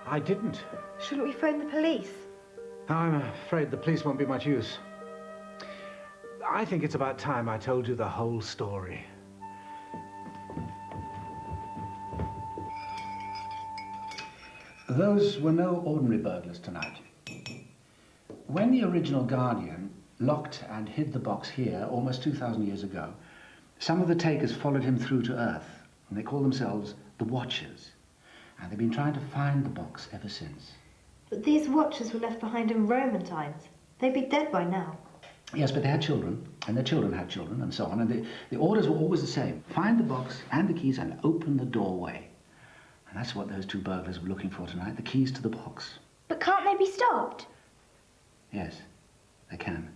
I didn't. Shouldn't we phone the police? I'm afraid the police won't be much use. I think it's about time I told you the whole story. Those were no ordinary burglars tonight. When the original Guardian locked and hid the box here almost 2,000 years ago, some of the takers followed him through to Earth, and they call themselves the Watchers. And they've been trying to find the box ever since. But these Watchers were left behind in Roman times. They'd be dead by now. Yes, but they had children, and their children had children, and so on. And the orders were always the same. Find the box and the keys and open the doorway. And that's what those two burglars were looking for tonight, the keys to the box. But can't they be stopped? Yes, they can.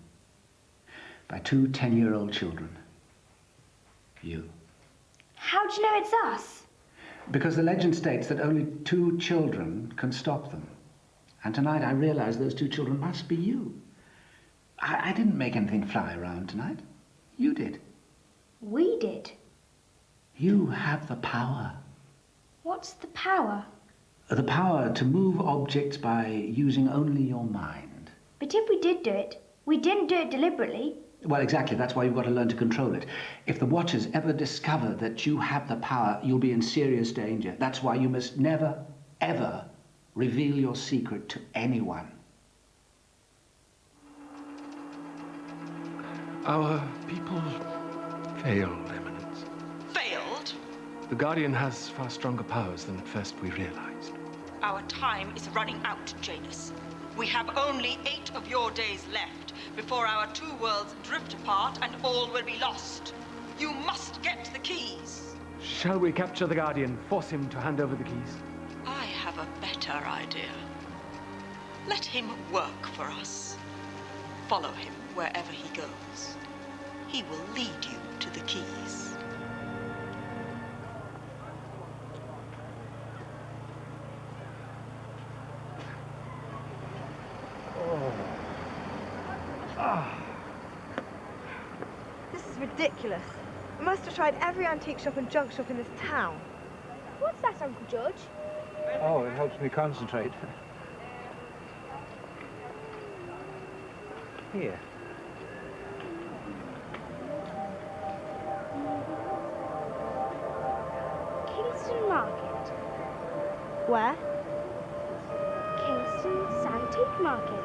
By two 10-year-old children. You. How do you know it's us? Because the legend states that only two children can stop them. And tonight I realized those two children must be you. I didn't make anything fly around tonight. You did. We did? You have the power. What's the power? The power to move objects by using only your mind. But if we did do it, we didn't do it deliberately. Well, exactly. That's why you've got to learn to control it. If the Watchers ever discover that you have the power, you'll be in serious danger. That's why you must never, ever reveal your secret to anyone. Our people failed, Eminence. Failed? The Guardian has far stronger powers than at first we realized. Our time is running out, Janus. We have only 8 of your days left before our two worlds drift apart and all will be lost. You must get the keys. Shall we capture the Guardian, force him to hand over the keys? I have a better idea. Let him work for us. Follow him wherever he goes. He will lead you to the keys. This is ridiculous. I must have tried every antique shop and junk shop in this town. What's that, Uncle George? Oh, it helps me concentrate. Here. Kingston Market. Where? Kingston's Antique Market.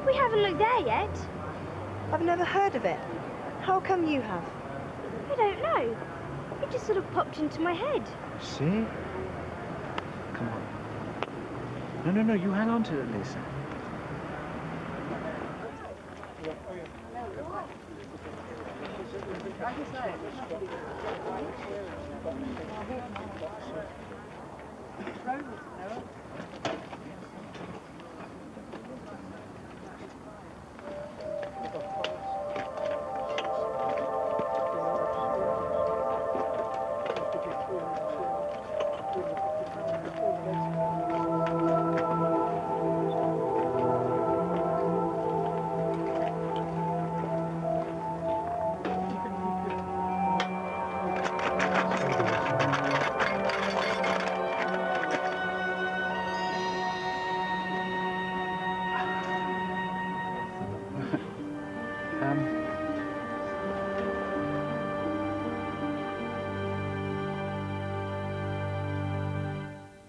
We haven't looked there yet. I've never heard of it. How come you have? I don't know. It just sort of popped into my head. See? Come on. No, you hang on to it, Lisa.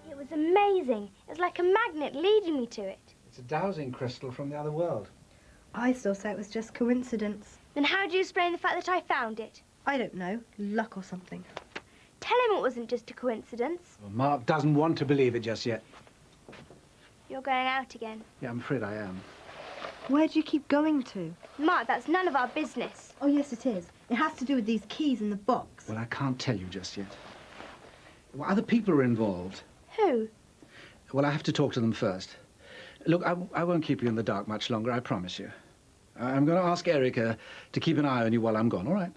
It was amazing. It was like a magnet leading me to it. It's a dowsing crystal from the other world. I still say it was just coincidence. Then how do you explain the fact that I found it? I don't know. Luck or something. Tell him it wasn't just a coincidence. Well, Mark doesn't want to believe it just yet. You're going out again. Yeah, I'm afraid I am. Where do you keep going to? Mark, that's none of our business. Oh, yes, it is. It has to do with these keys in the box. Well, I can't tell you just yet. Well, other people are involved. Who? Well, I have to talk to them first. Look, I won't keep you in the dark much longer, I promise you. I'm going to ask Erica to keep an eye on you while I'm gone, all right?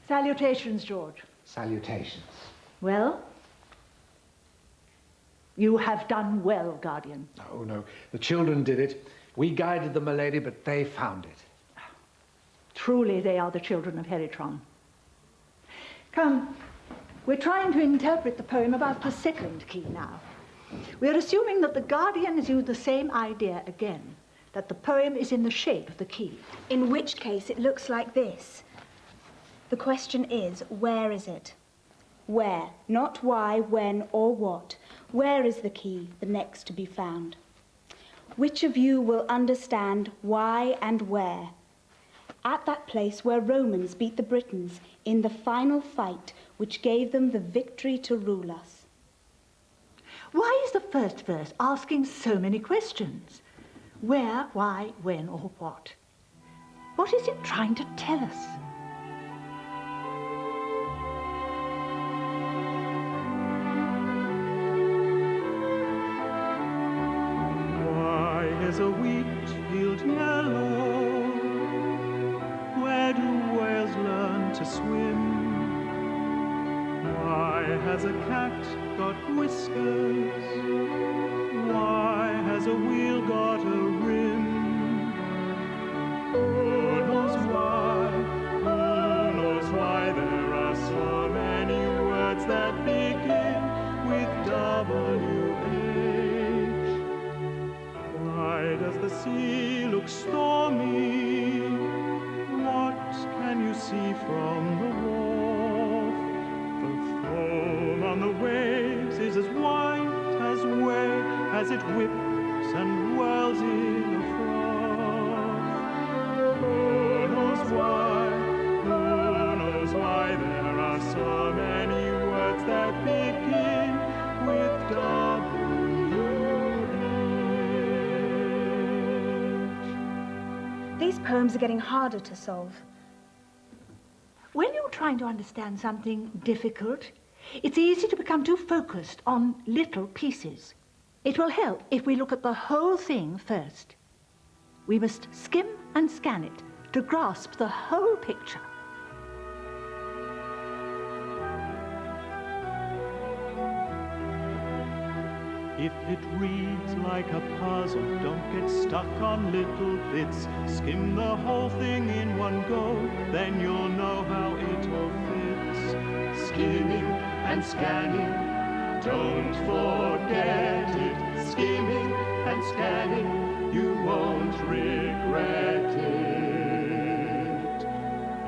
Salutations, George. Salutations. Well? You have done well, Guardian. Oh, no. The children did it. We guided them, milady, but they found it. Truly, they are the children of Heritron. Come, we're trying to interpret the poem about the second key now. We're assuming that the Guardian has used the same idea again, that the poem is in the shape of the key. In which case, it looks like this. The question is, where is it? Where, not why, when, or what. Where is the key, the next to be found? Which of you will understand why and where? At that place where Romans beat the Britons in the final fight which gave them the victory to rule us. Why is the first verse asking so many questions? Where, why, when, or what? What is it trying to tell us? Is a wheat field yellow? Where do whales learn to swim? Why has a cat got whiskers? Why has a wheel got a rim? Who knows why? Who knows why there are so many words that begin with W-H? Why does the sea look stormy? What can you see from the wharf? The foam on the waves is as white as whey as it whips and whirls in a froth. Who knows why? Who knows why there are so many words that begin with W? These poems are getting harder to solve. When you're trying to understand something difficult, it's easy to become too focused on little pieces. It will help if we look at the whole thing first. We must skim and scan it to grasp the whole picture. If it reads like a puzzle, don't get stuck on little bits. Skim the whole thing in one go, then you'll know how it all fits. Skimming and scanning, don't forget it. Skimming and scanning, you won't regret it.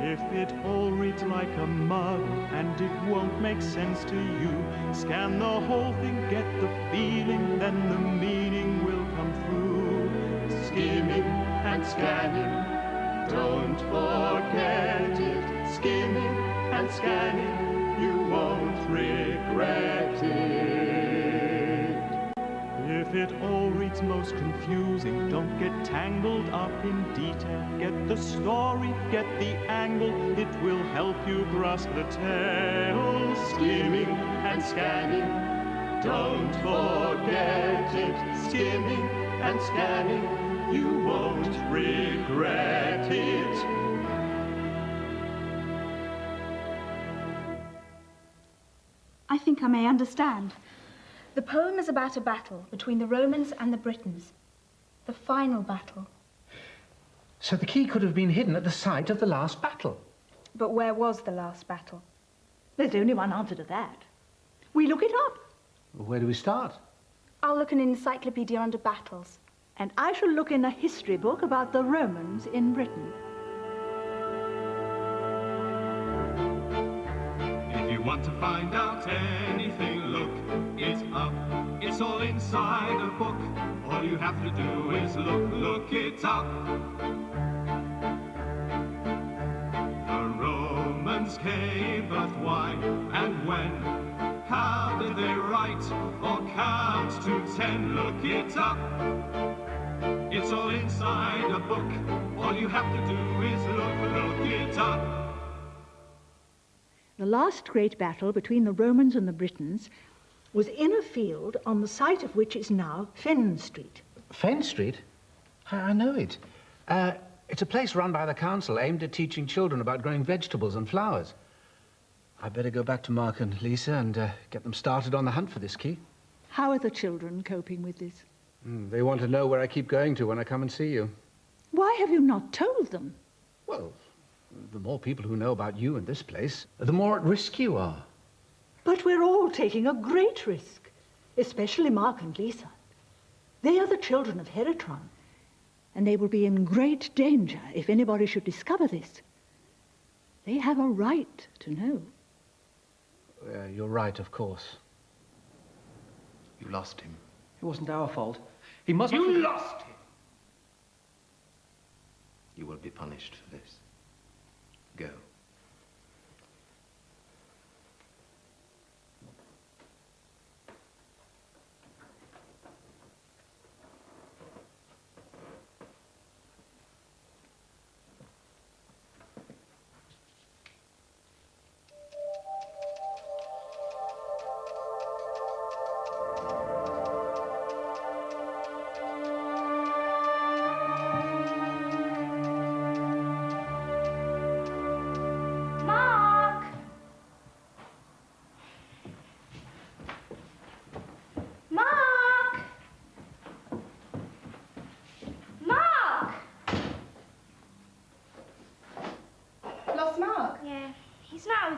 If it all reads like a mug and it won't make sense to you, scan the whole thing, get the feeling, then the meaning will come through. Skimming and scanning, don't forget it. Skimming and scanning, you won't regret it. If it all reads most confusing, don't get tangled up in detail. Get the story, get the angle, it will help you grasp the tale. Skimming and scanning, don't forget it. Skimming and scanning, you won't regret it. I think I may understand. The poem is about a battle between the Romans and the Britons. The final battle. So the key could have been hidden at the site of the last battle. But where was the last battle? There's only one answer to that. We look it up. Where do we start? I'll look in an encyclopedia under battles. And I shall look in a history book about the Romans in Britain. If you want to find out anything, look it up. It's all inside a book. All you have to do is look it up. The Romans gave us why and when. How did they write or count to 10? Look it up. It's all inside a book. All you have to do is look it up. The last great battle between the Romans and the Britons was in a field on the site of which is now Fen Street. Fen Street? I know it. It's a place run by the council aimed at teaching children about growing vegetables and flowers. I better go back to Mark and Lisa and get them started on the hunt for this key. How are the children coping with this? They want to know where I keep going to when I come and see you. Why have you not told them? Well, the more people who know about you and this place, the more at risk you are. But we're all taking a great risk, especially Mark and Lisa. They are the children of Heratron, and they will be in great danger if anybody should discover this. They have a right to know. You're right, of course. You lost him. It wasn't our fault. He must not... You lost him! You will be punished for this. Go.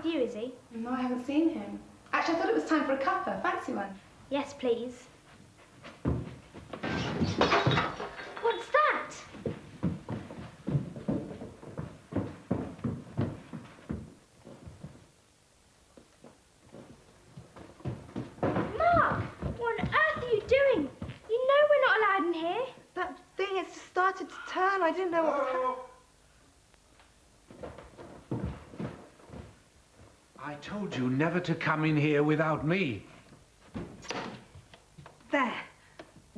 with you, is he? No, I haven't seen him. Actually, I thought it was time for a cuppa. Fancy one? Yes, please. What's that? Mark! What on earth are you doing? You know we're not allowed in here. That thing has just started to turn. I didn't know what was happening. I told you never to come in here without me. There.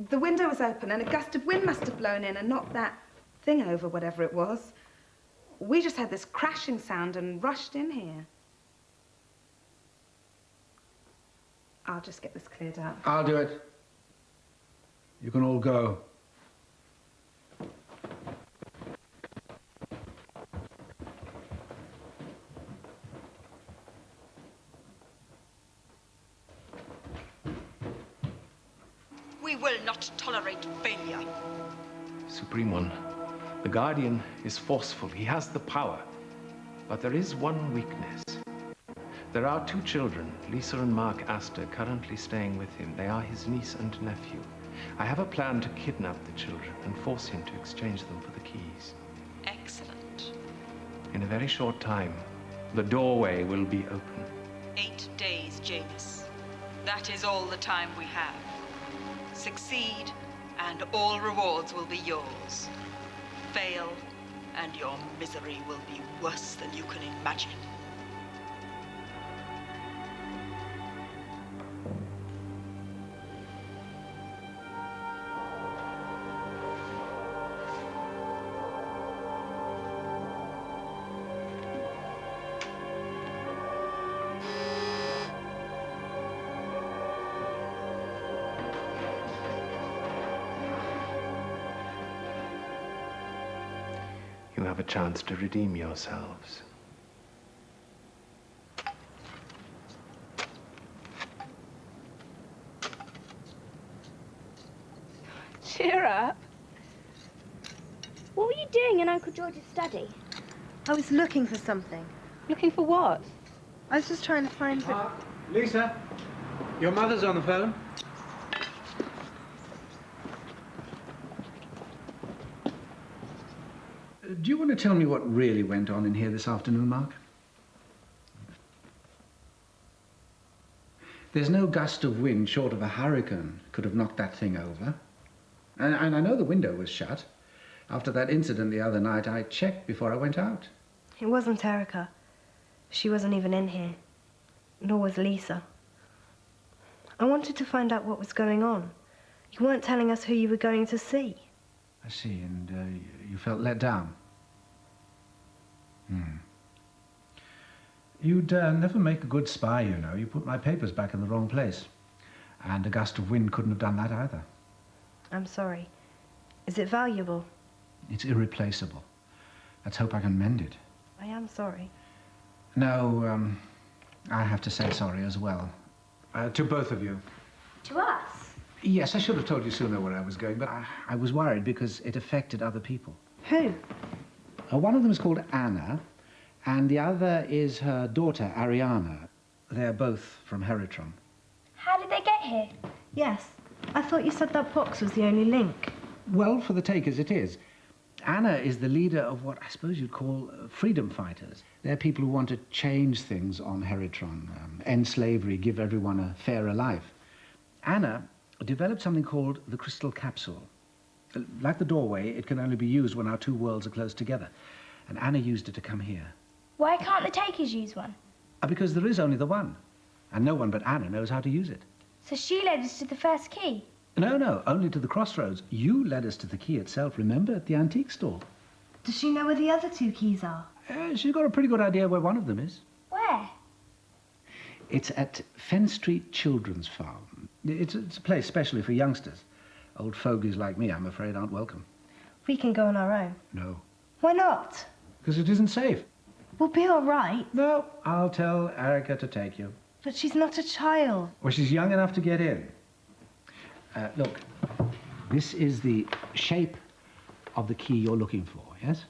The window was open and a gust of wind must have blown in and knocked that thing over, whatever it was. We just had this crashing sound and rushed in here. I'll just get this cleared up. I'll do it. You can all go. We will not tolerate failure. Supreme One, the Guardian is forceful. He has the power. But there is one weakness. There are two children, Lisa and Mark Astor, currently staying with him. They are his niece and nephew. I have a plan to kidnap the children and force him to exchange them for the keys. Excellent. In a very short time, the doorway will be open. 8 days, Janus. That is all the time we have. Succeed, and all rewards will be yours. Fail, and your misery will be worse than you can imagine. You have a chance to redeem yourselves. Cheer up. What were you doing in Uncle George's study? I was looking for something. Looking for what? I was just trying to find... Lisa, your mother's on the phone. Do you want to tell me what really went on in here this afternoon, Mark? There's no gust of wind short of a hurricane could have knocked that thing over. And I know the window was shut. After that incident the other night, I checked before I went out. It wasn't Erica. She wasn't even in here. Nor was Lisa. I wanted to find out what was going on. You weren't telling us who you were going to see. I see, and you felt let down. You'd never make a good spy, you know. You put my papers back in the wrong place. And a gust of wind couldn't have done that either. I'm sorry. Is it valuable? It's irreplaceable. Let's hope I can mend it. I am sorry. No, I have to say sorry as well. To both of you. To us? Yes, I should have told you sooner where I was going, but I was worried because it affected other people. Who? One of them is called Anna, and the other is her daughter, Ariana. They're both from Heritron. How did they get here? Yes. I thought you said that box was the only link. Well, for the takers, it is. Anna is the leader of what I suppose you'd call freedom fighters. They're people who want to change things on Heritron, end slavery, give everyone a fairer life. Anna developed something called the crystal capsule. Like the doorway, it can only be used when our two worlds are close together. And Anna used it to come here. Why can't the takers use one? Because there is only the one. And no one but Anna knows how to use it. So she led us to the first key? No, only to the crossroads. You led us to the key itself, remember, at the antique store. Does she know where the other two keys are? She's got a pretty good idea where one of them is. Where? It's at Fen Street Children's Farm. It's a place specially for youngsters. Old fogies like me, I'm afraid, aren't welcome. We can go on our own. No. Why not? Because it isn't safe. We'll be all right. No, I'll tell Erica to take you. But she's not a child. Well, she's young enough to get in. Look, this is the shape of the key you're looking for, yes?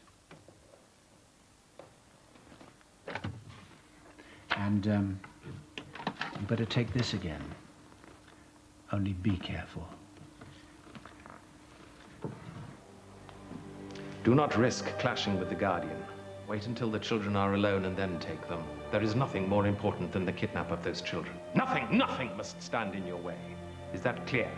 And you better take this again. Only be careful. Do not risk clashing with the Guardian. Wait until the children are alone and then take them. There is nothing more important than the kidnap of those children. Nothing must stand in your way. Is that clear?